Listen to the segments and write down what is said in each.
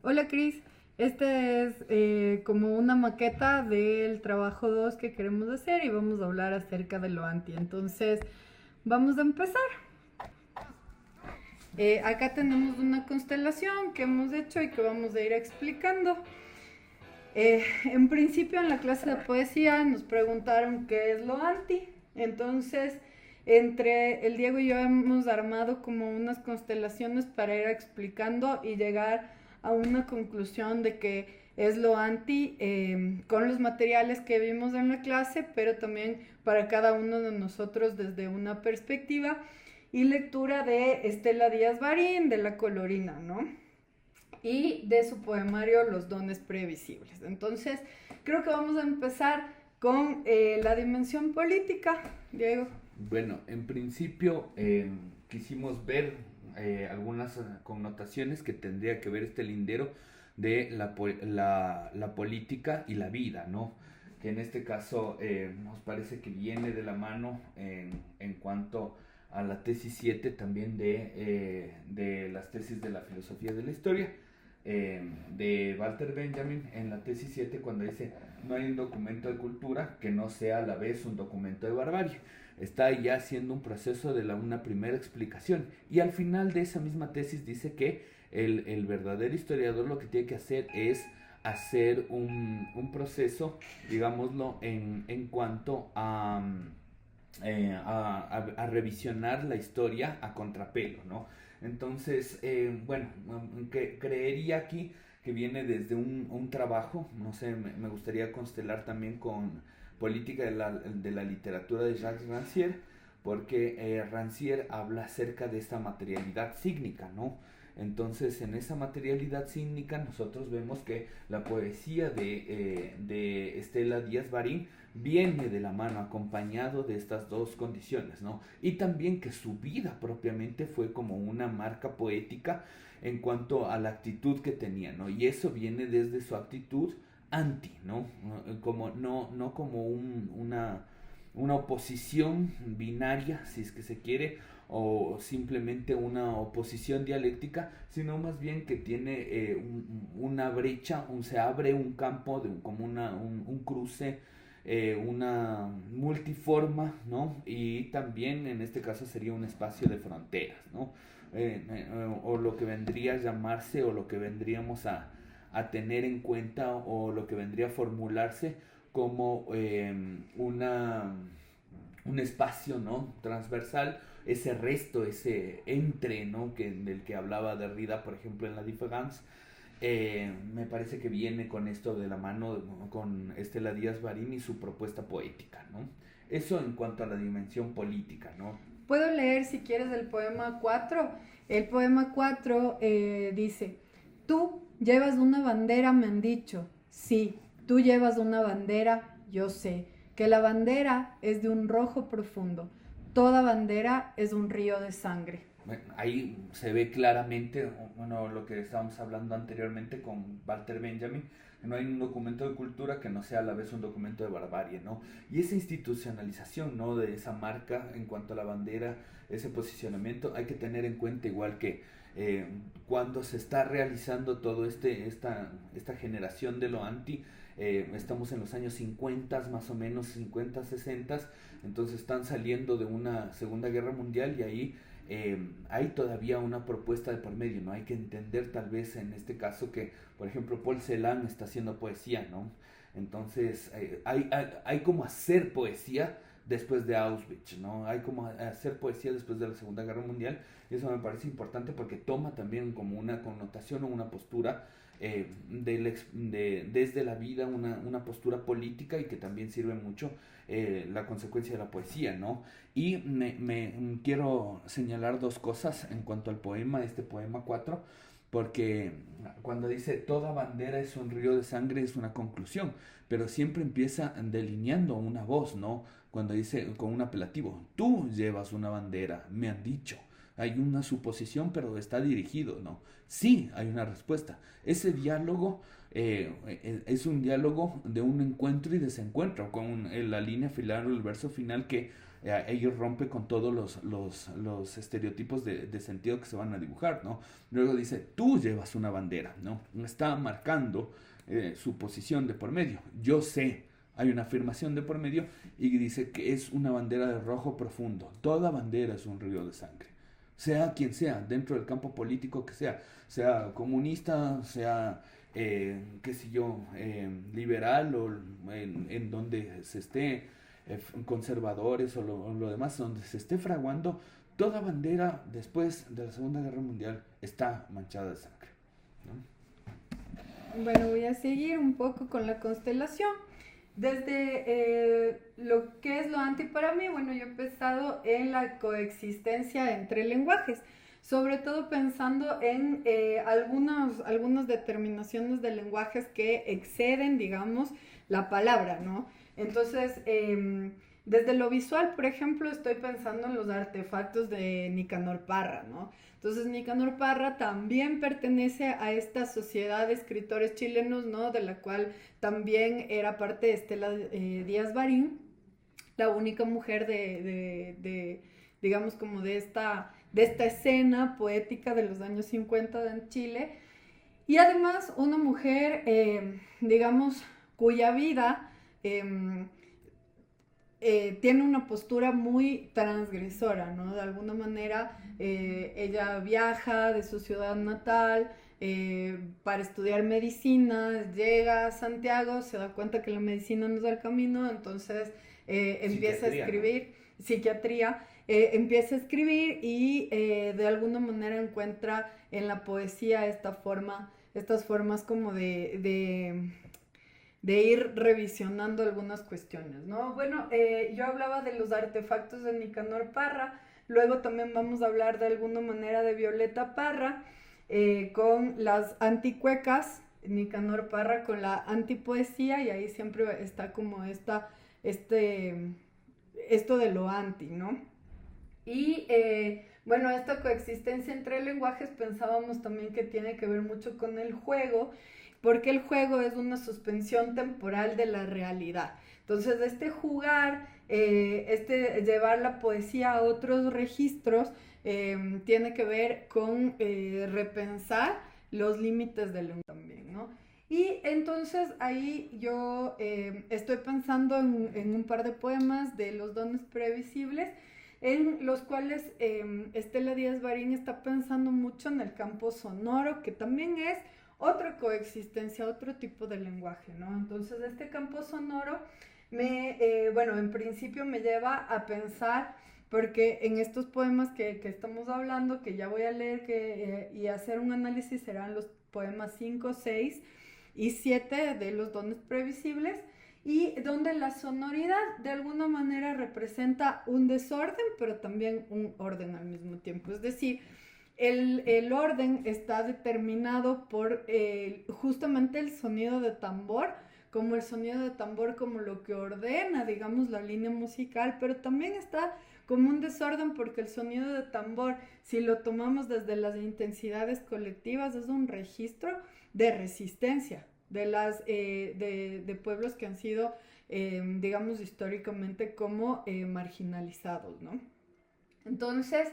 Hola Cris, este es como una maqueta del trabajo 2 que queremos hacer y vamos a hablar acerca de lo anti. Entonces, vamos a empezar. Acá tenemos una constelación que hemos hecho y que vamos a ir explicando. En principio en la clase de poesía nos preguntaron qué es lo anti. Entonces, entre el Diego y yo hemos armado como unas constelaciones para ir explicando y llegar a una conclusión de que es lo anti con los materiales que vimos en la clase, pero también para cada uno de nosotros desde una perspectiva y lectura de Estela Díaz Barín, de La Colorina, ¿no? Y de su poemario Los dones previsibles. Entonces, creo que vamos a empezar con la dimensión política, Diego. Bueno, en principio quisimos ver algunas connotaciones que tendría que ver este lindero de la política y la vida, ¿no? Que en este caso nos parece que viene de la mano en cuanto a la tesis 7 también de las tesis de la filosofía de la historia de Walter Benjamin en la tesis 7 cuando dice no hay un documento de cultura que no sea a la vez un documento de barbarie. Está ya haciendo un proceso de una primera explicación y al final de esa misma tesis dice que el verdadero historiador lo que tiene que hacer es hacer un proceso, digámoslo, en cuanto a revisionar la historia a contrapelo, ¿no? Entonces, bueno, creería aquí que viene desde un trabajo, no sé, me gustaría constelar también con política de la literatura de Jacques Rancière, porque Rancière habla acerca de esta materialidad sígnica, ¿no? Entonces, en esa materialidad sígnica nosotros vemos que la poesía de Estela Díaz Barín viene de la mano, acompañado de estas dos condiciones, ¿no? Y también que su vida propiamente fue como una marca poética en cuanto a la actitud que tenía, ¿no? Y eso viene desde su actitud anti, ¿no? Como, no como una oposición binaria, si es que se quiere, o simplemente una oposición dialéctica, sino más bien que tiene una brecha, se abre un campo, como un cruce, una multiforma, ¿no? Y también en este caso sería un espacio de fronteras, ¿no? O lo que vendría a llamarse, o lo que vendríamos a tener en cuenta, o lo que vendría a formularse como un espacio, ¿no? Transversal, ese resto, ese entre, ¿no? Del que hablaba Derrida, por ejemplo, en la Différance, me parece que viene con esto de la mano, ¿no? Con Estela Díaz Barín y su propuesta poética, ¿no? Eso en cuanto a la dimensión política, ¿no? Puedo leer si quieres el poema 4. El poema 4 dice, tú llevas una bandera, me han dicho. Sí, tú llevas una bandera, yo sé, que la bandera es de un rojo profundo. Toda bandera es un río de sangre. Bueno, ahí se ve claramente, bueno, lo que estábamos hablando anteriormente con Walter Benjamin, que no hay un documento de cultura que no sea a la vez un documento de barbarie, ¿no? Y esa institucionalización, ¿no? De esa marca en cuanto a la bandera, ese posicionamiento, hay que tener en cuenta igual que cuando se está realizando todo esta generación de lo anti, estamos en los años 50, más o menos 50, 60, entonces están saliendo de una Segunda Guerra Mundial y ahí hay todavía una propuesta de por medio, ¿no? Hay que entender tal vez en este caso que, por ejemplo, Paul Celan está haciendo poesía, ¿no? Entonces, hay como hacer poesía después de Auschwitz, ¿no? Hay como hacer poesía después de la Segunda Guerra Mundial, y eso me parece importante porque toma también como una connotación o una postura desde la vida, una postura política y que también sirve mucho la consecuencia de la poesía, ¿no? Y quiero señalar dos cosas en cuanto al poema, este poema 4, porque cuando dice toda bandera es un río de sangre es una conclusión, pero siempre empieza delineando una voz, ¿no? Cuando dice con un apelativo, tú llevas una bandera, me han dicho. Hay una suposición, pero está dirigido, ¿no? Sí, hay una respuesta. Ese diálogo es un diálogo de un encuentro y desencuentro, con la línea final o el verso final que Ahí rompe con todos los estereotipos de sentido que se van a dibujar, ¿no? Luego dice, tú llevas una bandera, ¿no? Está marcando su posición de por medio. Yo sé, hay una afirmación de por medio y dice que es una bandera de rojo profundo. Toda bandera es un río de sangre. Sea quien sea, dentro del campo político que sea comunista, sea, qué sé yo, liberal o en donde se esté, conservadores o lo demás, donde se esté fraguando, toda bandera después de la Segunda Guerra Mundial está manchada de sangre, ¿no? Bueno, voy a seguir un poco con la constelación. Desde lo que es lo anti para mí, bueno, yo he pensado en la coexistencia entre lenguajes, sobre todo pensando en algunas determinaciones de lenguajes que exceden, digamos, la palabra, ¿no? Entonces, desde lo visual, por ejemplo, estoy pensando en los artefactos de Nicanor Parra, ¿no? Entonces, Nicanor Parra también pertenece a esta sociedad de escritores chilenos, ¿no? De la cual también era parte de Estela Díaz Barín, la única mujer digamos, como de esta escena poética de los años 50 en Chile. Y además, una mujer, digamos, cuya vida tiene una postura muy transgresora, ¿no? De alguna manera, ella viaja de su ciudad natal para estudiar medicina, llega a Santiago, se da cuenta que la medicina no es el camino, entonces empieza a escribir, ¿no? Psiquiatría, empieza a escribir y de alguna manera encuentra en la poesía estas formas como de ir revisionando algunas cuestiones, ¿no? Bueno, yo hablaba de los artefactos de Nicanor Parra, luego también vamos a hablar de alguna manera de Violeta Parra, con las anticuecas, Nicanor Parra con la antipoesía, y ahí siempre está como esto de lo anti, ¿no? Y bueno, esta coexistencia entre lenguajes pensábamos también que tiene que ver mucho con el juego, porque el juego es una suspensión temporal de la realidad. Entonces, jugar, llevar la poesía a otros registros, tiene que ver con repensar los límites del lenguaje también, ¿no? Y entonces ahí yo estoy pensando en un par de poemas de Los dones previsibles, en los cuales Estela Díaz Barín está pensando mucho en el campo sonoro, que también es otra coexistencia, otro tipo de lenguaje, ¿no? Entonces este campo sonoro bueno, en principio me lleva a pensar, porque en estos poemas que estamos hablando, que ya voy a leer y hacer un análisis, serán los poemas 5, 6 y 7 de Los dones previsibles, y donde la sonoridad de alguna manera representa un desorden, pero también un orden al mismo tiempo. Es decir, el orden está determinado por justamente el sonido de tambor, como lo que ordena, digamos, la línea musical, pero también está como un desorden porque el sonido de tambor, si lo tomamos desde las intensidades colectivas, es un registro de resistencia de pueblos que han sido, digamos, históricamente como marginalizados, ¿no? Entonces,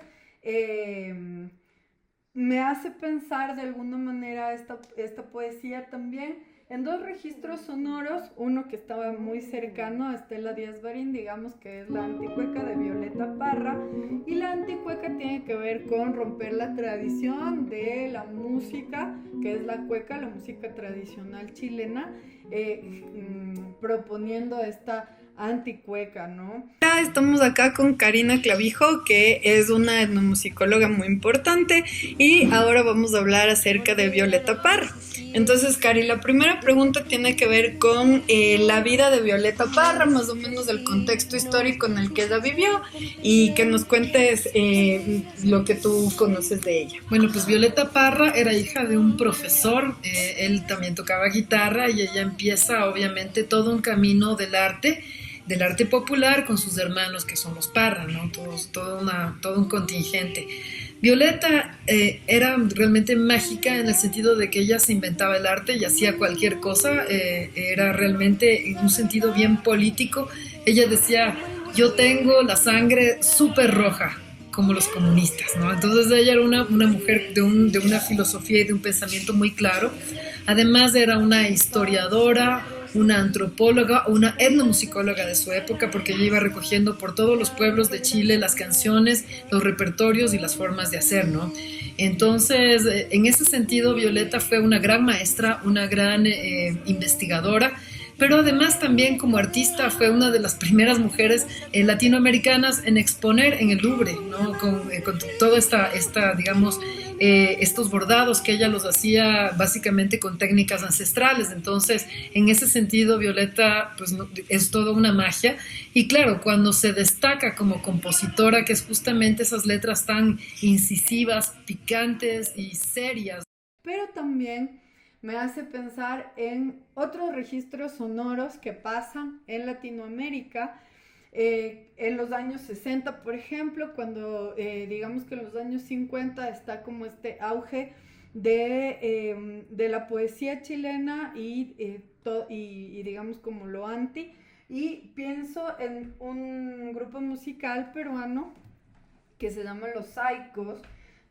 me hace pensar de alguna manera esta poesía también en dos registros sonoros, uno que estaba muy cercano a Estela Díaz Barín, digamos que es la anticueca de Violeta Parra, y la anticueca tiene que ver con romper la tradición de la música, que es la cueca, la música tradicional chilena, proponiendo esta anticueca, ¿no? Estamos acá con Karina Clavijo, que es una etnomusicóloga muy importante, y ahora vamos a hablar acerca de Violeta Parra. Entonces, Cari, la primera pregunta tiene que ver con la vida de Violeta Parra, más o menos el contexto histórico en el que ella vivió, y que nos cuentes lo que tú conoces de ella. Bueno, pues Violeta Parra era hija de un profesor, él también tocaba guitarra, y ella empieza obviamente todo un camino del arte popular con sus hermanos, que son los Parra, ¿no? Todo un contingente. Violeta era realmente mágica en el sentido de que ella se inventaba el arte y hacía cualquier cosa, era realmente en un sentido bien político. Ella decía, yo tengo la sangre súper roja, como los comunistas, ¿no? Entonces ella era una mujer de una filosofía y de un pensamiento muy claro. Además era una historiadora, una antropóloga, una etnomusicóloga de su época, porque ella iba recogiendo por todos los pueblos de Chile las canciones, los repertorios y las formas de hacer, ¿no? Entonces, en ese sentido, Violeta fue una gran maestra, una gran investigadora, pero además también como artista fue una de las primeras mujeres latinoamericanas en exponer en el Louvre, ¿no? Con toda digamos, estos bordados que ella los hacía básicamente con técnicas ancestrales. Entonces, en ese sentido, Violeta pues, es toda una magia. Y claro, cuando se destaca como compositora, que es justamente esas letras tan incisivas, picantes y serias. Pero también me hace pensar en otros registros sonoros que pasan en Latinoamérica. En los años 60, por ejemplo, cuando digamos que en los años 50 está como este auge de la poesía chilena y digamos como lo anti, y pienso en un grupo musical peruano que se llama Los Saicos,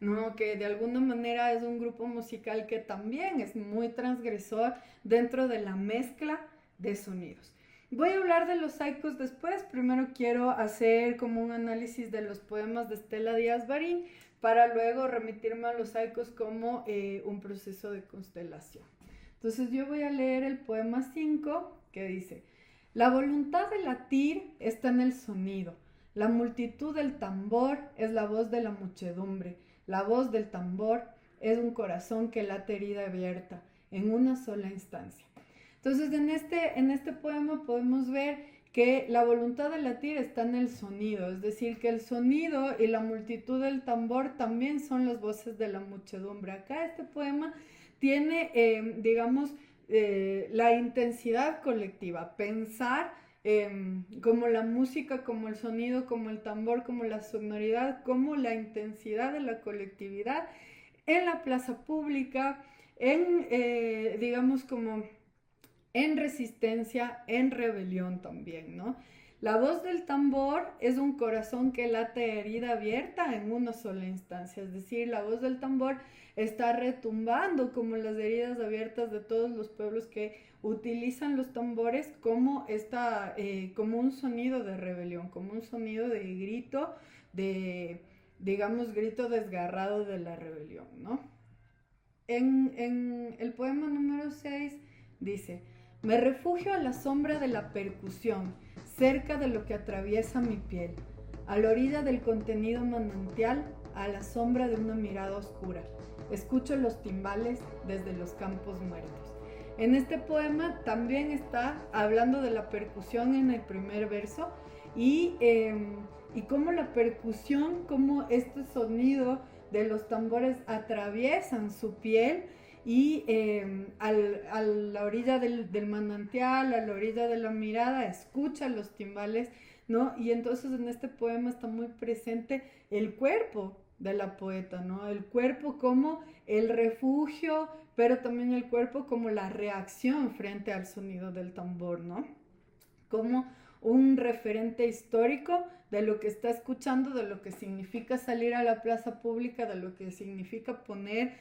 ¿no? Que de alguna manera es un grupo musical que también es muy transgresor dentro de la mezcla de sonidos. Voy a hablar de Los Saicos después. Primero quiero hacer como un análisis de los poemas de Estela Díaz Barín para luego remitirme a Los Saicos como un proceso de constelación. Entonces yo voy a leer el poema 5 que dice: la voluntad de latir está en el sonido. La multitud del tambor es la voz de la muchedumbre. La voz del tambor es un corazón que late herida abierta en una sola instancia. Entonces en este poema podemos ver que la voluntad de latir está en el sonido, es decir, que el sonido y la multitud del tambor también son las voces de la muchedumbre. Acá este poema tiene, digamos, la intensidad colectiva, pensar como la música, como el sonido, como el tambor, como la sonoridad, como la intensidad de la colectividad en la plaza pública, digamos como en resistencia, en rebelión también, ¿no? La voz del tambor es un corazón que late herida abierta en una sola instancia, es decir, la voz del tambor está retumbando como las heridas abiertas de todos los pueblos que utilizan los tambores como, como un sonido de rebelión, como un sonido de grito, digamos, grito desgarrado de la rebelión, ¿no? En el poema número 6 dice: me refugio a la sombra de la percusión, cerca de lo que atraviesa mi piel, a la orilla del contenido manantial, a la sombra de una mirada oscura. Escucho los timbales desde los campos muertos. En este poema también está hablando de la percusión en el primer verso y cómo la percusión, cómo este sonido de los tambores atraviesan su piel y a la orilla del manantial, a la orilla de la mirada, escucha los timbales, ¿no? Y entonces en este poema está muy presente el cuerpo de la poeta, ¿no? El cuerpo como el refugio, pero también el cuerpo como la reacción frente al sonido del tambor, ¿no? Como un referente histórico de lo que está escuchando, de lo que significa salir a la plaza pública, de lo que significa poner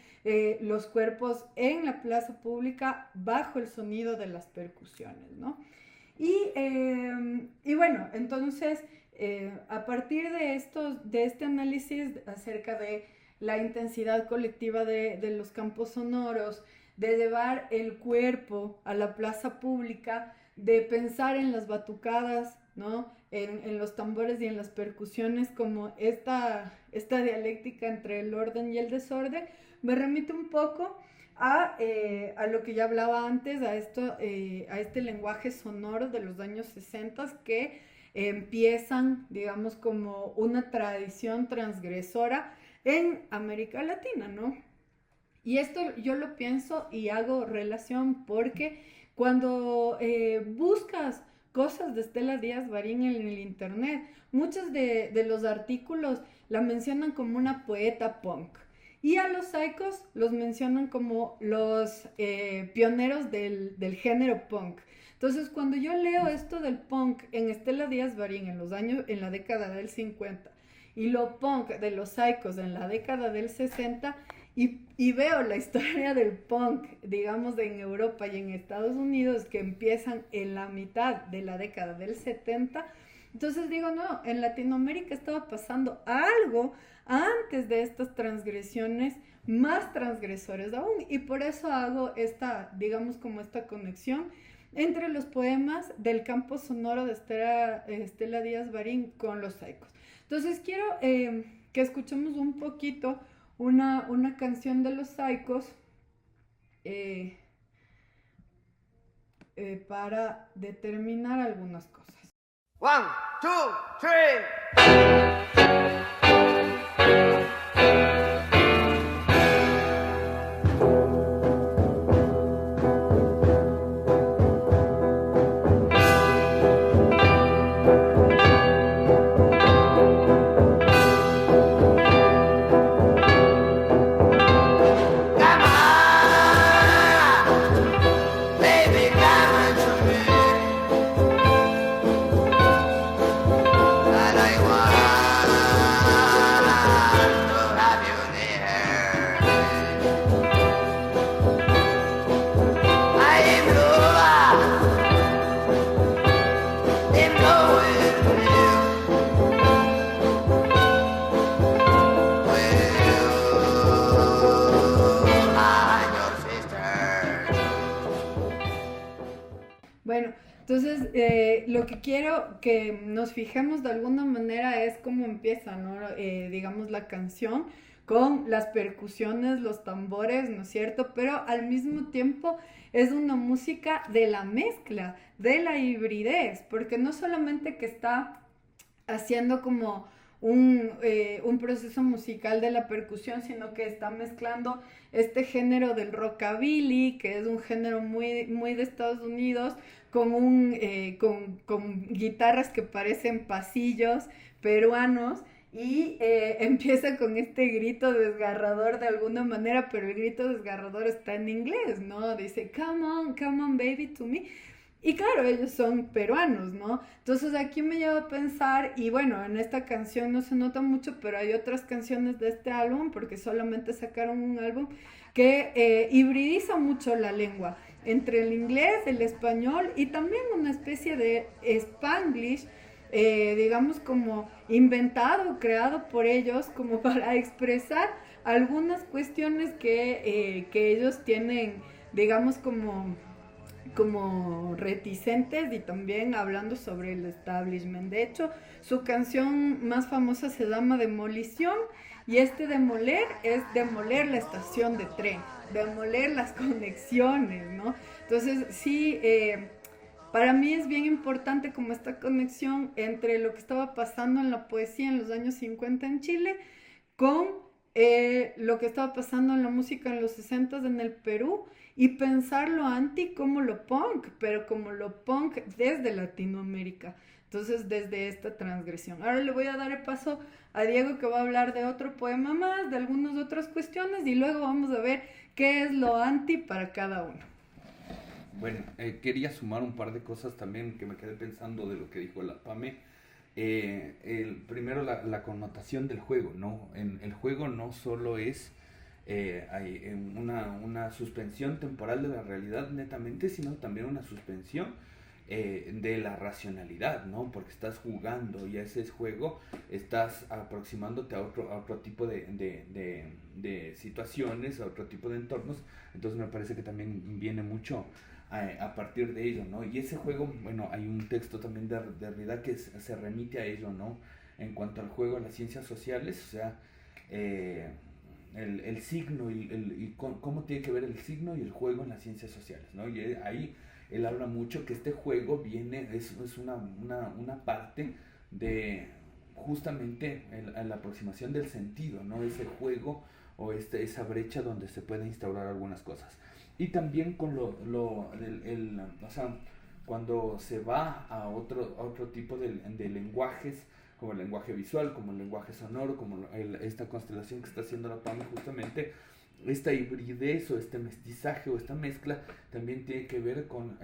los cuerpos en la plaza pública bajo el sonido de las percusiones, ¿no? Y bueno, entonces, a partir de este análisis acerca de la intensidad colectiva de los campos sonoros, de llevar el cuerpo a la plaza pública, de pensar en las batucadas, ¿no? En los tambores y en las percusiones como esta dialéctica entre el orden y el desorden, me remite un poco a lo que ya hablaba antes, a este lenguaje sonoro de los años 60 que empiezan, digamos, como una tradición transgresora en América Latina, ¿no? Y esto yo lo pienso y hago relación porque cuando buscas cosas de Estela Díaz Barín en el internet, muchos de los artículos la mencionan como una poeta punk. Y a los Psychos los mencionan como los pioneros del género punk. Entonces, cuando yo leo esto del punk en Estela Díaz Barín en la década del 50 y lo punk de los Psychos en la década del 60 y veo la historia del punk, digamos, en Europa y en Estados Unidos que empiezan en la mitad de la década del 70, entonces digo, no, en Latinoamérica estaba pasando algo antes de estas transgresiones, más transgresores aún, y por eso hago esta, digamos, como esta conexión entre los poemas del campo sonoro de Estela Díaz Barín con los Psychos. Entonces quiero que escuchemos un poquito una canción de los Psychos para determinar algunas cosas. 1, 2, 3. Bueno, entonces lo que quiero que nos fijemos de alguna manera es cómo empieza, ¿no? Digamos, la canción con las percusiones, los tambores, ¿no es cierto? Pero al mismo tiempo es una música de la mezcla, de la hibridez, porque no solamente que está haciendo como un proceso musical de la percusión, sino que está mezclando este género del rockabilly, que es un género muy, muy de Estados Unidos, con guitarras que parecen pasillos peruanos, y empieza con este grito desgarrador de alguna manera, pero el grito desgarrador está en inglés, ¿no? Dice, come on baby to me. Y claro, ellos son peruanos, ¿no? Entonces aquí me lleva a pensar, y bueno, en esta canción no se nota mucho, pero hay otras canciones de este álbum, porque solamente sacaron un álbum, que hibridiza mucho la lengua, entre el inglés, el español, y también una especie de Spanglish, digamos como inventado, creado por ellos, como para expresar algunas cuestiones que ellos tienen, digamos como reticentes, y también hablando sobre el establishment. De hecho, su canción más famosa se llama Demolición, y demoler es demoler la estación de tren, demoler las conexiones, ¿no? Entonces, sí, para mí es bien importante como esta conexión entre lo que estaba pasando en la poesía en los años 50 en Chile con lo que estaba pasando en la música en los 60 en el Perú, y pensar lo anti como lo punk, pero como lo punk desde Latinoamérica. Entonces, desde esta transgresión. Ahora le voy a dar el paso a Diego, que va a hablar de otro poema más, de algunas otras cuestiones, y luego vamos a ver qué es lo anti para cada uno. Bueno, quería sumar un par de cosas también que me quedé pensando de lo que dijo la Pame. Primero la connotación del juego, ¿no? El juego no solo es hay una suspensión temporal de la realidad netamente, sino también una suspensión de la racionalidad, ¿no? Porque estás jugando, y a ese juego estás aproximándote a otro tipo de situaciones, a otro tipo de entornos. Entonces me parece que también viene mucho a partir de ello, ¿no? Y ese juego, bueno, hay un texto también de Derrida que se remite a ello, ¿no? En cuanto al juego en las ciencias sociales, o sea, el signo y cómo tiene que ver el signo y el juego en las ciencias sociales, ¿no? Y ahí él habla mucho que este juego es una parte de justamente la aproximación del sentido, ¿no? Ese juego o esa brecha donde se pueden instaurar algunas cosas. Y también con o sea, cuando se va a otro tipo de lenguajes, como el lenguaje visual, como el lenguaje sonoro, como esta constelación que está haciendo la PAMI justamente. Esta hibridez o este mestizaje o esta mezcla también tiene que ver con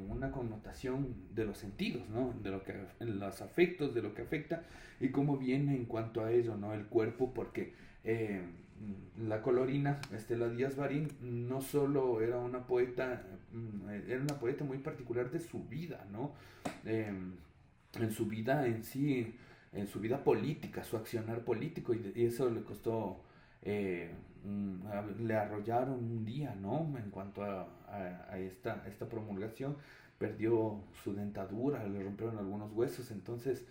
una connotación de los sentidos, ¿no? De lo que, en los afectos, de lo que afecta y cómo viene en cuanto a ello, ¿no? El cuerpo, porque la colorina Estela Díaz Barín no solo era una poeta muy particular de su vida, ¿no? En su vida en sí, en su vida política, su accionar político, y eso le costó... le arrollaron un día, ¿no? En cuanto a esta promulgación, perdió su dentadura, le rompieron algunos huesos, entonces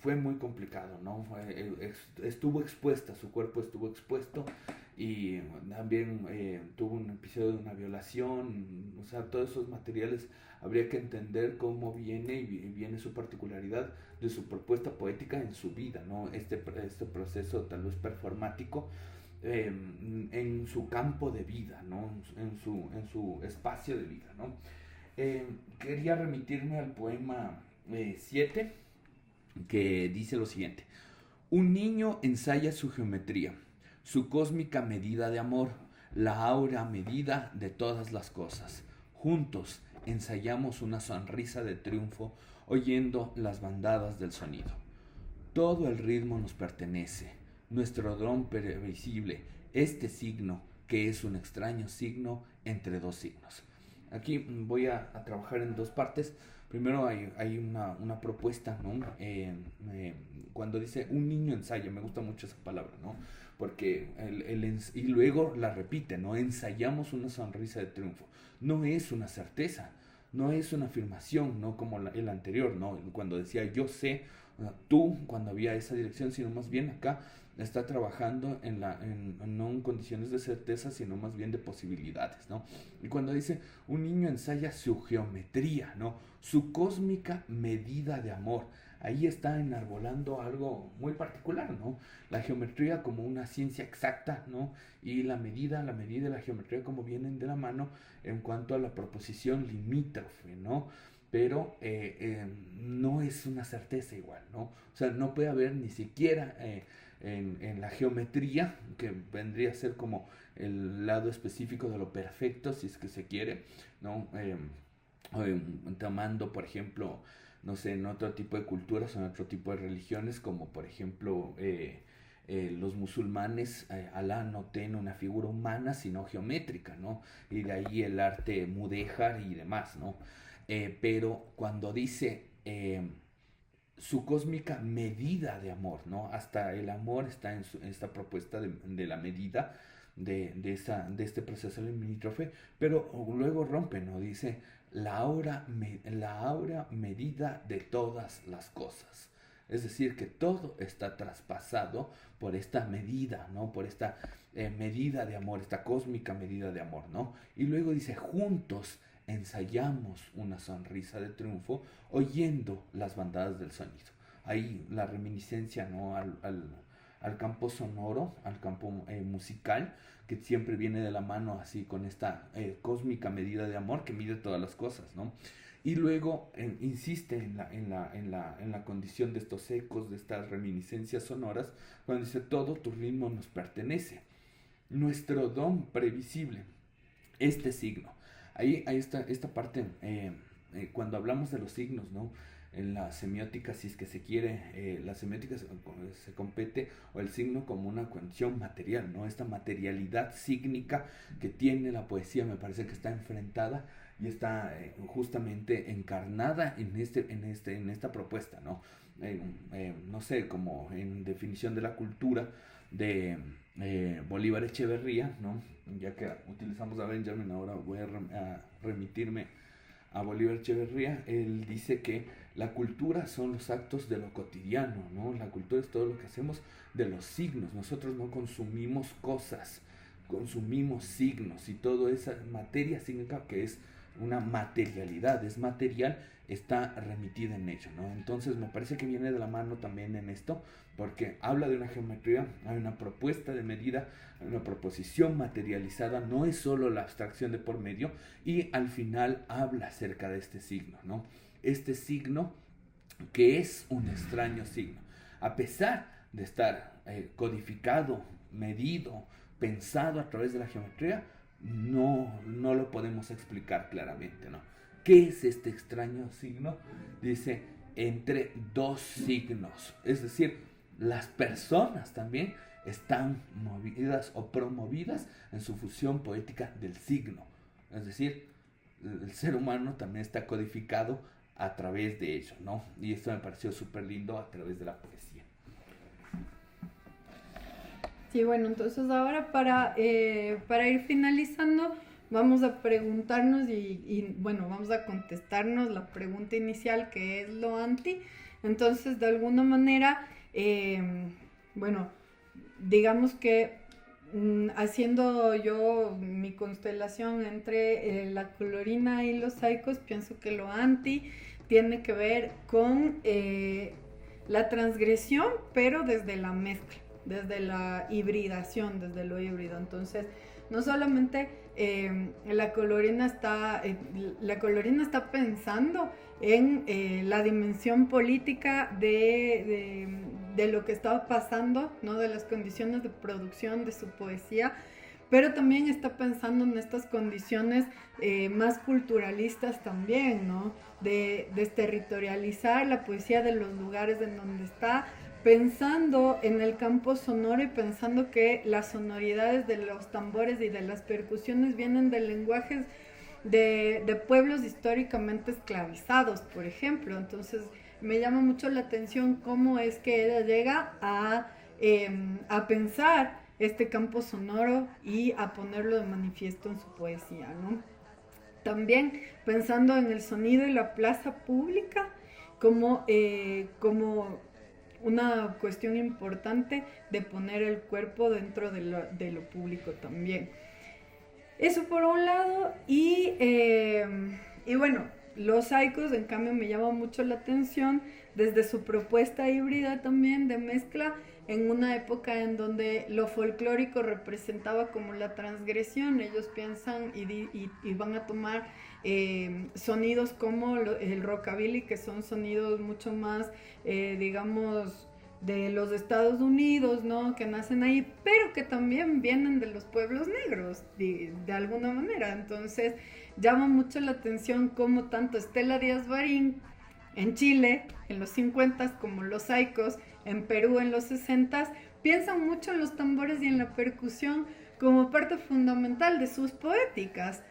fue muy complicado, ¿no? Estuvo expuesta, su cuerpo estuvo expuesto y también tuvo un episodio de una violación, o sea, todos esos materiales habría que entender cómo viene su particularidad de su propuesta poética en su vida, ¿no? Este proceso tal vez performático en su campo de vida, ¿no? En su espacio de vida, ¿no? Quería remitirme al poema 7, que dice lo siguiente: un niño ensaya su geometría, su cósmica medida de amor, la áurea medida de todas las cosas. Juntos ensayamos una sonrisa de triunfo, oyendo las bandadas del sonido. Todo el ritmo nos pertenece, nuestro don previsible, este signo que es un extraño signo entre dos signos. Aquí voy a trabajar en dos partes. Primero hay una propuesta, ¿no? Cuando dice un niño ensaya, me gusta mucho esa palabra, ¿no? Porque y luego la repite, ¿no? Ensayamos una sonrisa de triunfo. No es una certeza, no es una afirmación, ¿no? Como el anterior, ¿no? Cuando decía yo sé, tú, cuando había esa dirección, sino más bien acá está trabajando no en condiciones de certeza, sino más bien de posibilidades, ¿no? Y cuando dice un niño ensaya su geometría, ¿no? Su cósmica medida de amor. Ahí está enarbolando algo muy particular, ¿no? La geometría como una ciencia exacta, ¿no? Y la medida y la geometría como vienen de la mano en cuanto a la proposición limítrofe, ¿no? Pero no es una certeza igual, ¿no? O sea, no puede haber ni siquiera en la geometría, que vendría a ser como el lado específico de lo perfecto, si es que se quiere, ¿no? Tomando, por ejemplo, no sé, en otro tipo de culturas o en otro tipo de religiones, como por ejemplo los musulmanes, Alá no tiene una figura humana, sino geométrica, ¿no? Y de ahí el arte mudéjar y demás, ¿no? Pero cuando dice su cósmica medida de amor, ¿no? Hasta el amor está en esta propuesta de la medida de este proceso limítrofe, pero luego rompe, ¿no? Dice la aura medida de todas las cosas. Es decir, que todo está traspasado por esta medida, ¿no? Por esta medida de amor, esta cósmica medida de amor, ¿no? Y luego dice, juntos ensayamos una sonrisa de triunfo, oyendo las bandadas del sonido. Ahí la reminiscencia, ¿no? al campo sonoro, al campo musical, que siempre viene de la mano así con esta cósmica medida de amor que mide todas las cosas, ¿no? Y luego insiste en la condición de estos ecos, de estas reminiscencias sonoras, cuando dice todo tu ritmo nos pertenece, nuestro don previsible, este signo. Ahí está esta parte, cuando hablamos de los signos, ¿no? En la semiótica, si es que se quiere, la semiótica se compete, o el signo como una condición material, ¿no? Esta materialidad sígnica que tiene la poesía, me parece que está enfrentada y está justamente encarnada en esta propuesta, ¿no? No sé, como en definición de la cultura de Bolívar Echeverría, ¿no? Ya que utilizamos a Benjamin, ahora voy a remitirme a Bolívar Echeverría. Él dice que la cultura son los actos de lo cotidiano, ¿no? La cultura es todo lo que hacemos de los signos. Nosotros no consumimos cosas, consumimos signos, y toda esa materia sígnica que es una materialidad, es material, está remitida en ello, ¿no? Entonces me parece que viene de la mano también en esto, porque habla de una geometría, hay una propuesta de medida, hay una proposición materializada, no es solo la abstracción de por medio, y al final habla acerca de este signo, ¿no? Este signo que es un extraño signo. a pesar de estar codificado, medido, pensado a través de la geometría, no lo podemos explicar claramente, ¿no? ¿Qué es este extraño signo? Dice, entre dos signos. Es decir, las personas también están movidas o promovidas en su fusión poética del signo. Es decir, el ser humano también está codificado a través de ello, ¿no? Y esto me pareció súper lindo a través de la poesía. Sí, bueno, entonces ahora para ir finalizando, vamos a preguntarnos y bueno, vamos a contestarnos la pregunta inicial, que es lo anti. Entonces, de alguna manera, bueno, digamos que haciendo yo mi constelación entre la colorina y los saicos, pienso que lo anti tiene que ver con la transgresión, pero desde la mezcla, desde la hibridación, desde lo híbrido. Entonces, no solamente la colorina está pensando en la dimensión política de lo que estaba pasando, ¿no? De las condiciones de producción de su poesía, pero también está pensando en estas condiciones más culturalistas también, ¿no? De desterritorializar la poesía de los lugares en donde está, pensando en el campo sonoro y pensando que las sonoridades de los tambores y de las percusiones vienen de lenguajes de pueblos históricamente esclavizados, por ejemplo. Entonces me llama mucho la atención cómo es que ella llega a pensar este campo sonoro y a ponerlo de manifiesto en su poesía, ¿no? También pensando en el sonido y la plaza pública como una cuestión importante de poner el cuerpo dentro de lo público también. Eso por un lado, y bueno, los saicos en cambio me llama mucho la atención desde su propuesta híbrida también de mezcla en una época en donde lo folclórico representaba como la transgresión. Ellos piensan y van a tomar sonidos como el rockabilly, que son sonidos mucho más, digamos, de los Estados Unidos, ¿no? Que nacen ahí, pero que también vienen de los pueblos negros, de alguna manera. Entonces, llama mucho la atención cómo tanto Estela Díaz Barín en Chile, en los 50s, como los saicos en Perú en los 60s, piensan mucho en los tambores y en la percusión como parte fundamental de sus poéticas.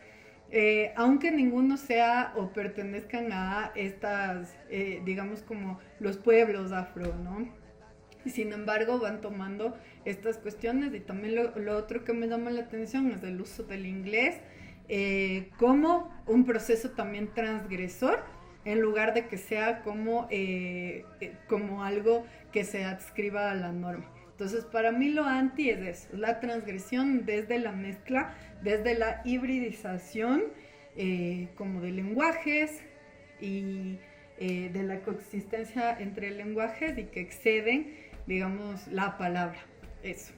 Aunque ninguno sea o pertenezcan a estas, digamos, como los pueblos afro, ¿no? Y sin embargo van tomando estas cuestiones. Y también lo otro que me llama la atención es el uso del inglés como un proceso también transgresor, en lugar de que sea como algo que se adscriba a la norma. Entonces, para mí lo anti es eso, la transgresión desde la mezcla, desde la hibridización como de lenguajes y de la coexistencia entre lenguajes y que exceden, digamos, la palabra. Eso.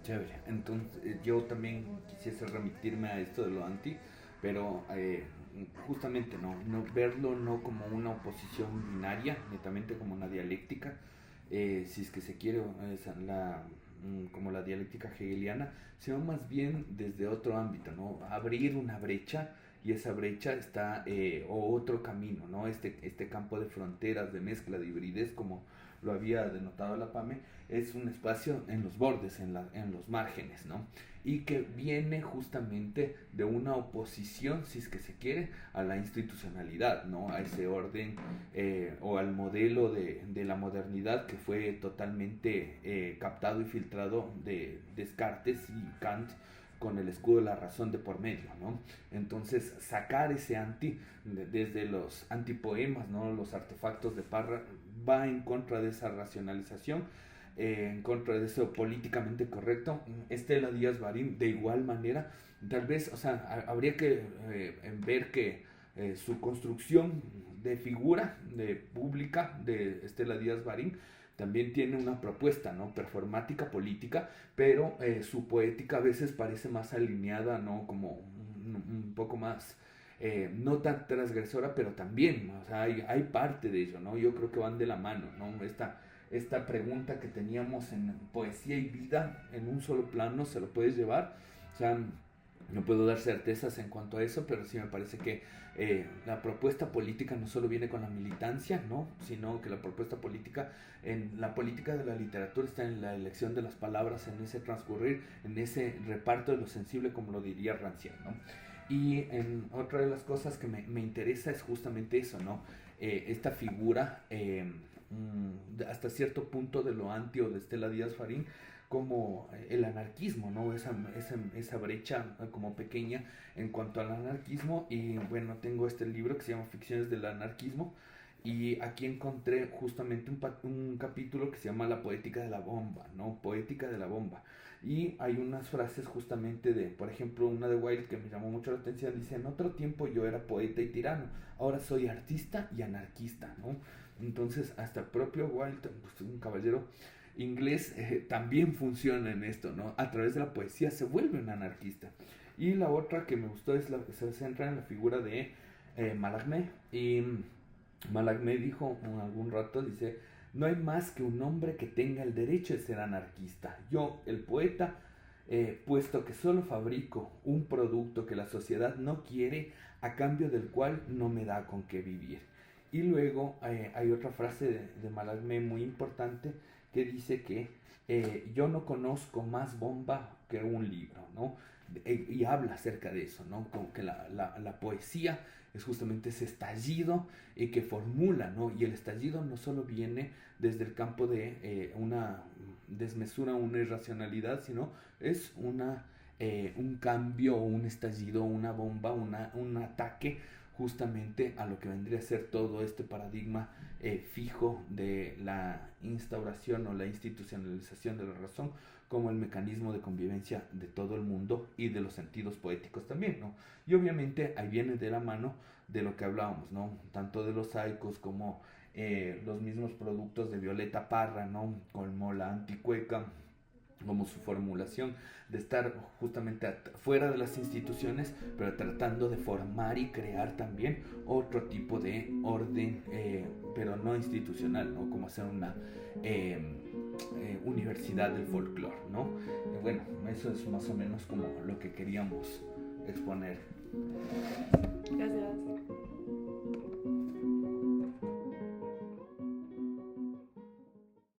Chévere. Entonces, yo también quisiese remitirme a esto de lo anti, pero justamente no verlo no como una oposición binaria, netamente como una dialéctica, si es que se quiere, como la dialéctica hegeliana, sino más bien desde otro ámbito, ¿no? Abrir una brecha, y esa brecha está, o otro camino, ¿no? Este campo de fronteras, de mezcla, de hibridez, como lo había denotado la PAME, es un espacio en los bordes, en los márgenes, ¿no? Y que viene justamente de una oposición, si es que se quiere, a la institucionalidad, ¿no? A ese orden o al modelo de la modernidad que fue totalmente captado y filtrado de Descartes y Kant, con el escudo de la razón de por medio, ¿no? Entonces, sacar ese desde los antipoemas, ¿no? Los artefactos de Parra, va en contra de esa racionalización, en contra de eso políticamente correcto. Estela Díaz Barín, de igual manera, tal vez, o sea, habría que ver que su construcción de figura pública de Estela Díaz Barín también tiene una propuesta, ¿no? Performática, política, pero su poética a veces parece más alineada, ¿no? Como un poco más, no tan transgresora, pero también, o sea, hay parte de ello, ¿no? Yo creo que van de la mano, ¿no? esta pregunta que teníamos en poesía y vida en un solo plano, se lo puedes llevar. O sea, no puedo dar certezas en cuanto a eso, pero sí me parece que la propuesta política no solo viene con la militancia, ¿no? Sino que la propuesta política, en la política de la literatura está en la elección de las palabras, en ese transcurrir, en ese reparto de lo sensible, como lo diría Rancière, ¿no? Y otra de las cosas que me interesa es justamente eso, ¿no? Esta figura, hasta cierto punto, de lo anti o de Estela Díaz Farín, como el anarquismo, ¿no? Esa brecha como pequeña en cuanto al anarquismo. Y bueno, tengo este libro que se llama Ficciones del Anarquismo, y aquí encontré justamente un capítulo que se llama La poética de la bomba, ¿no? Poética de la bomba. Y hay unas frases justamente de, por ejemplo, una de Wilde que me llamó mucho la atención. Dice: en otro tiempo yo era poeta y tirano, ahora soy artista y anarquista, ¿no? Entonces hasta el propio Wilde, pues, un caballero inglés, también funciona en esto, ¿no? A través de la poesía se vuelve un anarquista. Y la otra que me gustó es la que se centra en la figura de Mallarmé. Y Mallarmé dijo algún rato, dice: no hay más que un hombre que tenga el derecho de ser anarquista. Yo, el poeta, puesto que solo fabrico un producto que la sociedad no quiere, a cambio del cual no me da con qué vivir. Y luego hay otra frase de Mallarmé muy importante que dice que yo no conozco más bomba que un libro, ¿no? Y habla acerca de eso, ¿no? Como que la poesía es justamente ese estallido que formula, ¿no? Y el estallido no solo viene desde el campo de una desmesura, una irracionalidad, sino es un cambio, un estallido, una bomba, un ataque justamente a lo que vendría a ser todo este paradigma fijo de la instauración o la institucionalización de la razón como el mecanismo de convivencia de todo el mundo y de los sentidos poéticos también, ¿no? Y obviamente ahí viene de la mano de lo que hablábamos, ¿no? Tanto de los saicos como los mismos productos de Violeta Parra, ¿no? Como la anticueca, como su formulación de estar justamente fuera de las instituciones, pero tratando de formar y crear también otro tipo de orden, pero no institucional, ¿no? Como hacer una universidad del folclore, ¿no? Bueno, eso es más o menos como lo que queríamos exponer. Gracias.